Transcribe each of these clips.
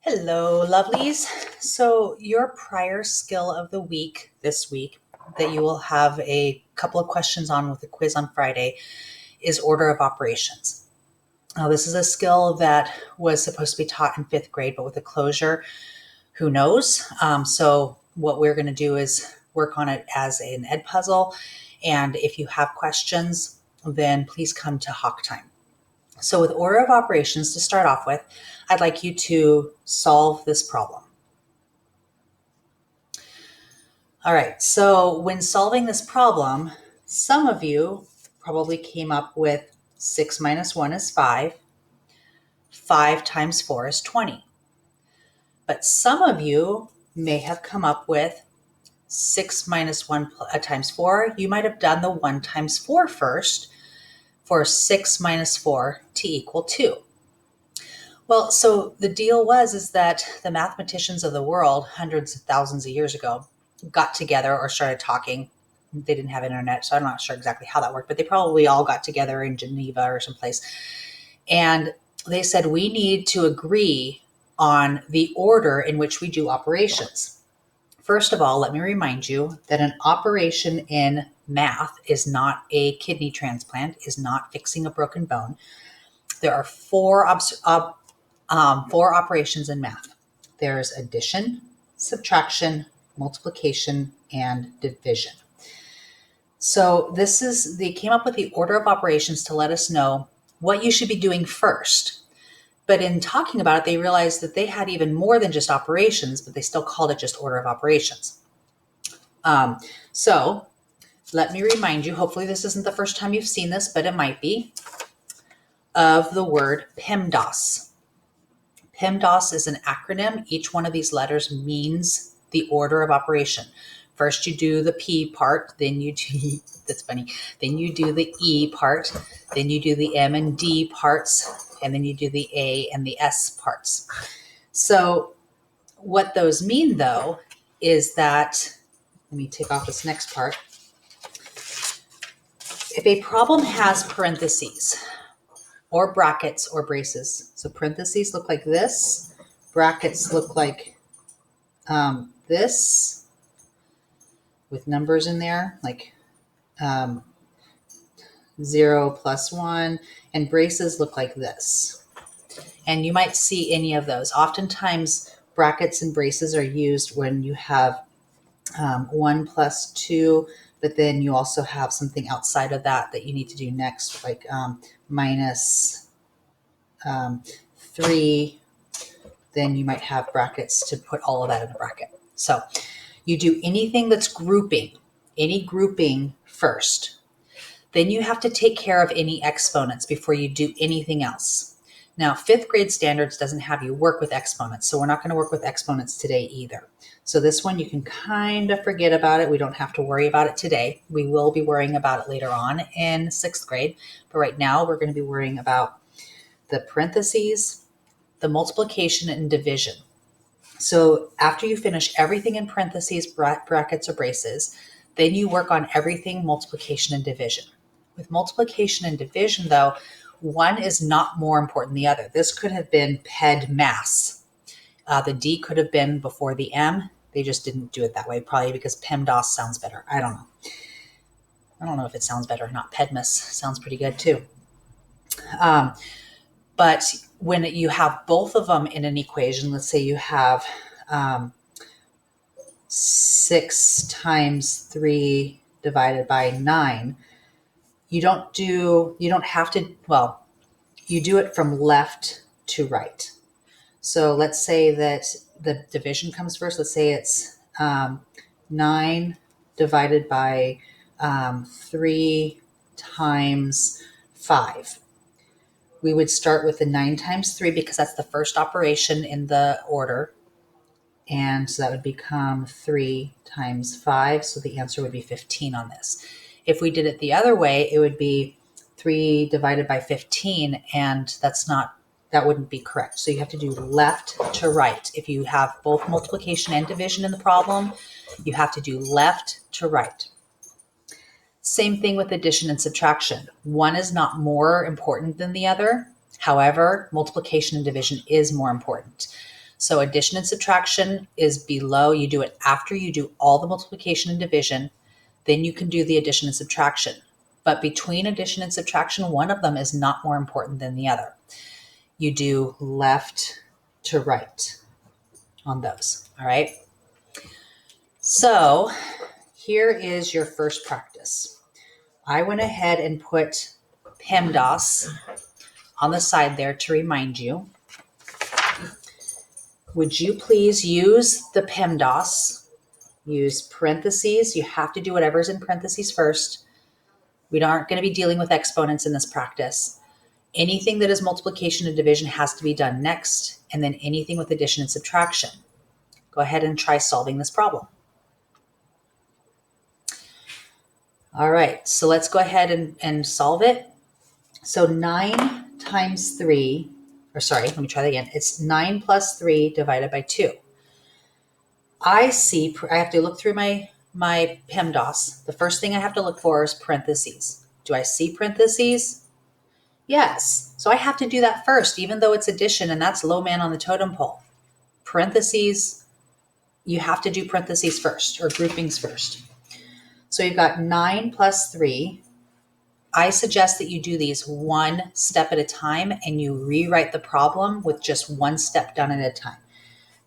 Hello, lovelies. So, your prior skill of the week this week that you will have a couple of questions on with the quiz on Friday is order of operations. Now, this is a skill that was supposed to be taught in fifth grade, but with a closure, who knows? So, what we're going to do is work on it as an ed puzzle. And if you have questions, then please come to Hawk Time. So with order of operations to start off with, I'd like you to solve this problem. All right, so when solving this problem, some of you probably came up with 6 minus 1 is 5, 5 times 4 is 20. But some of you may have come up with 6 minus 1 times 4. You might have done the 1 times 4 first for 6 minus 4 to equal 2. Well, so the deal is that the mathematicians of the world, hundreds of thousands of years ago, got together or started talking. They didn't have internet, so I'm not sure exactly how that worked, but they probably all got together in Geneva or someplace. And they said, we need to agree on the order in which we do operations. First of all, let me remind you that an operation in math is not a kidney transplant, is not fixing a broken bone. There are four operations in math. There's addition, subtraction, multiplication, and division. So they came up with the order of operations to let us know what you should be doing first. But in talking about it, they realized that they had even more than just operations, but they still called it just order of operations. So let me remind you, hopefully this isn't the first time you've seen this, but it might be, of the word PEMDAS. PEMDAS is an acronym. Each one of these letters means the order of operation. First, you do the P part, then you do, that's funny, then you do the E part, then you do the M and D parts, and then you do the A and the S parts. So what those mean, though, is that, let me take off this next part. If a problem has parentheses, or brackets or braces. So parentheses look like this. Brackets look like this with numbers in there, like 0 plus 1. And braces look like this. And you might see any of those. Oftentimes, brackets and braces are used when you have 1 plus 2, but then you also have something outside of that you need to do next, like minus 3, then you might have brackets to put all of that in a bracket. So you do anything that's any grouping first. Then you have to take care of any exponents before you do anything else. Now, fifth grade standards doesn't have you work with exponents, so we're not going to work with exponents today either. So this one, you can kind of forget about it. We don't have to worry about it today. We will be worrying about it later on in sixth grade, but right now we're going to be worrying about the parentheses, the multiplication, and division. So after you finish everything in parentheses, brackets, or braces, then you work on everything multiplication and division. With multiplication and division, though, one is not more important than the other. This could have been PEDMAS. The D could have been before the M. They just didn't do it that way, probably because PEMDAS sounds better. I don't know if it sounds better or not. PEDMAS sounds pretty good too. But when you have both of them in an equation, let's say you have 6 times 3 divided by 9, you do it from left to right. So let's say that the division comes first. Let's say it's 9 divided by 3 times 5. We would start with the 9 times 3 because that's the first operation in the order. And so that would become 3 times 5. So the answer would be 15 on this. If we did it the other way, it would be 3 divided by 15, and that wouldn't be correct. So you have to do left to right. If you have both multiplication and division in the problem, you have to do left to right. Same thing with addition and subtraction. One is not more important than the other. However, multiplication and division is more important. So addition and subtraction is below. You do it after you do all the multiplication and division. Then you can do the addition and subtraction. But between addition and subtraction, one of them is not more important than the other. You do left to right on those, all right? So here is your first practice. I went ahead and put PEMDAS on the side there to remind you. Would you please use the PEMDAS, use parentheses. You have to do whatever's in parentheses first. We aren't going to be dealing with exponents in this practice. Anything that is multiplication and division has to be done next, and then anything with addition and subtraction. Go ahead and try solving this problem. All right, so let's go ahead and solve it. So 9 times 3, or sorry, let me try that again. It's 9 plus 3 divided by 2. I have to look through my PEMDAS. The first thing I have to look for is parentheses. Do I see parentheses? Yes. So I have to do that first, even though it's addition, and that's low man on the totem pole. Parentheses, you have to do parentheses first, or groupings first. So you've got 9 plus 3. I suggest that you do these one step at a time, and you rewrite the problem with just one step done at a time.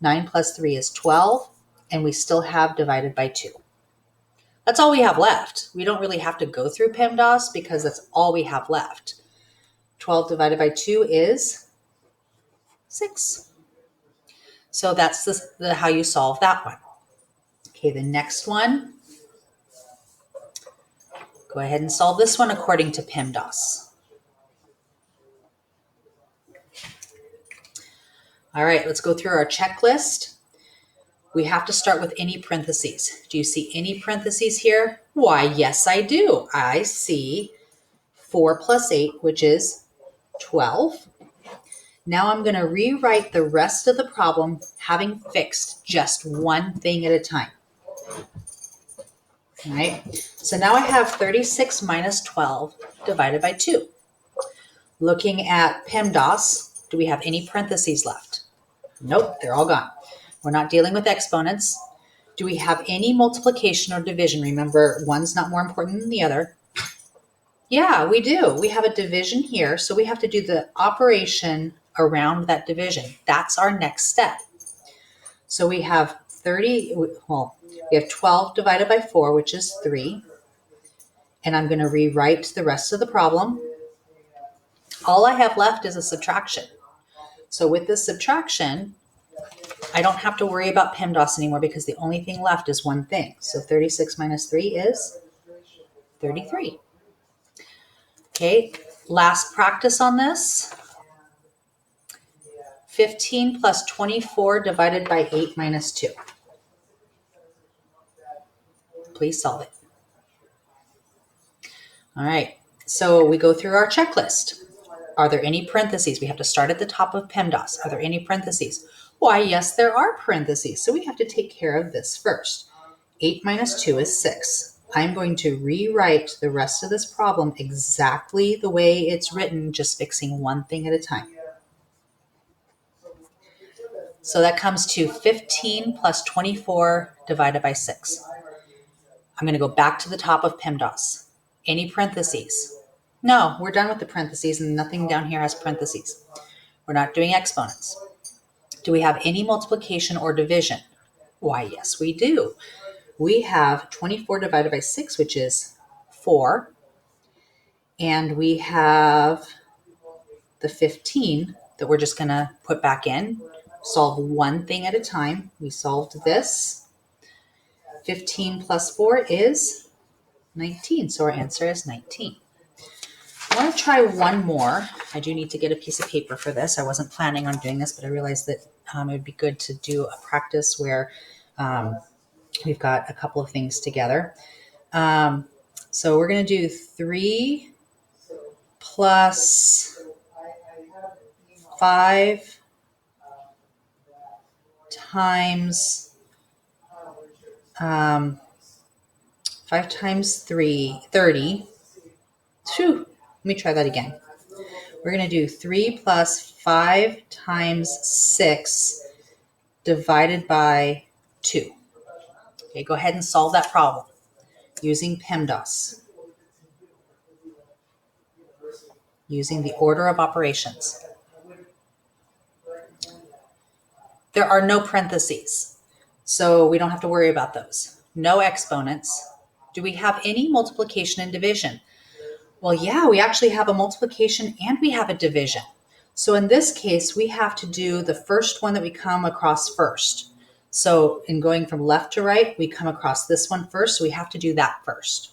9 plus 3 is 12, and we still have divided by 2. That's all we have left. We don't really have to go through PEMDAS because that's all we have left. 12 divided by 2 is 6. So that's the how you solve that one. Okay, the next one. Go ahead and solve this one according to PEMDAS. All right, let's go through our checklist. We have to start with any parentheses. Do you see any parentheses here? Why, yes, I do. I see 4 plus 8, which is 12. Now I'm going to rewrite the rest of the problem having fixed just one thing at a time. All right, so now I have 36 minus 12 divided by 2. Looking at PEMDAS, do we have any parentheses left? Nope, they're all gone. We're not dealing with exponents. Do we have any multiplication or division? Remember, one's not more important than the other. Yeah, we do. We have a division here, so we have to do the operation around that division. That's our next step. So we have 12 divided by 4, which is 3. And I'm going to rewrite the rest of the problem. All I have left is a subtraction. So with this subtraction, I don't have to worry about PEMDAS anymore because the only thing left is one thing. So 36 minus 3 is 33. Okay, last practice on this. 15 plus 24 divided by 8 minus 2. Please solve it. All right, so we go through our checklist. Are there any parentheses? We have to start at the top of PEMDAS. Are there any parentheses? Why, yes, there are parentheses. So we have to take care of this first. 8 minus 2 is 6. I'm going to rewrite the rest of this problem exactly the way it's written, just fixing one thing at a time. So that comes to 15 plus 24 divided by 6. I'm going to go back to the top of PEMDAS. Any parentheses? No, we're done with the parentheses, and nothing down here has parentheses. We're not doing exponents. Do we have any multiplication or division? Why, yes, we do. We have 24 divided by 6, which is 4. And we have the 15 that we're just going to put back in. Solve one thing at a time. We solved this. 15 plus 4 is 19. So our answer is 19. I want to try one more. I do need to get a piece of paper for this. I wasn't planning on doing this, but I realized that it would be good to do a practice where we've got a couple of things together. So we're going to do 3 plus 5 times 5 times 3, 30. Whew, let me try that again. We're going to do 3 plus 5 times 6 divided by 2. Okay, go ahead and solve that problem using PEMDAS, using the order of operations. There are no parentheses, so we don't have to worry about those. No exponents. Do we have any multiplication and division? Well, yeah, we actually have a multiplication and we have a division. So in this case, we have to do the first one that we come across first. So in going from left to right, we come across this one first, so we have to do that first.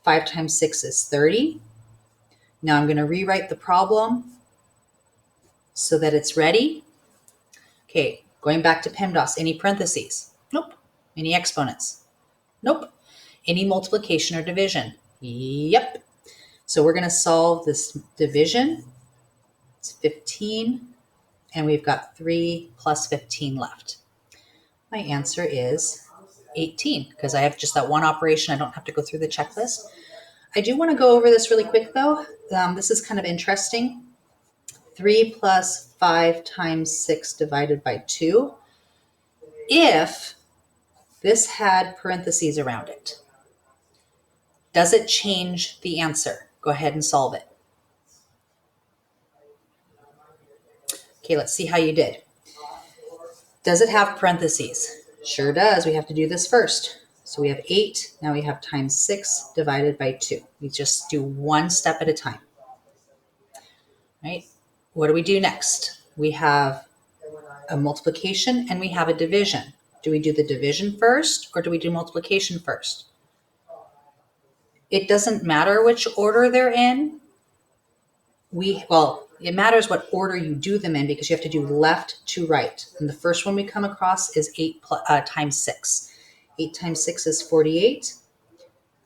5 times 6 is 30. Now I'm going to rewrite the problem so that it's ready. Okay, going back to PEMDAS, any parentheses? Nope. Any exponents? Nope. Any multiplication or division? Yep. So we're going to solve this division. It's 15, and we've got 3 plus 15 left. My answer is 18, because I have just that one operation. I don't have to go through the checklist. I do want to go over this really quick, though. This is kind of interesting. 3 plus 5 times 6 divided by 2. If this had parentheses around it, does it change the answer? Go ahead and solve it. Okay, let's see how you did. Does it have parentheses? Sure does. We have to do this first. So we have 8. Now we have times 6 divided by 2. We just do one step at a time. Right? What do we do next? We have a multiplication and we have a division. Do we do the division first or do we do multiplication first? It doesn't matter which order they're in. It matters what order you do them in because you have to do left to right. And the first one we come across is 8 times 6. 8 times 6 is 48.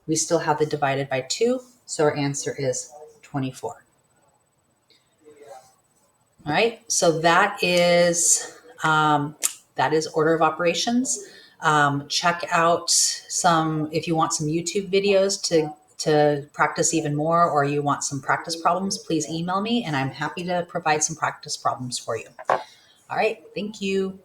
We still have the divided by 2, so our answer is 24. All right, so that is order of operations. Check out if you want some YouTube videos to practice even more, or you want some practice problems, please email me and I'm happy to provide some practice problems for you. All right, thank you.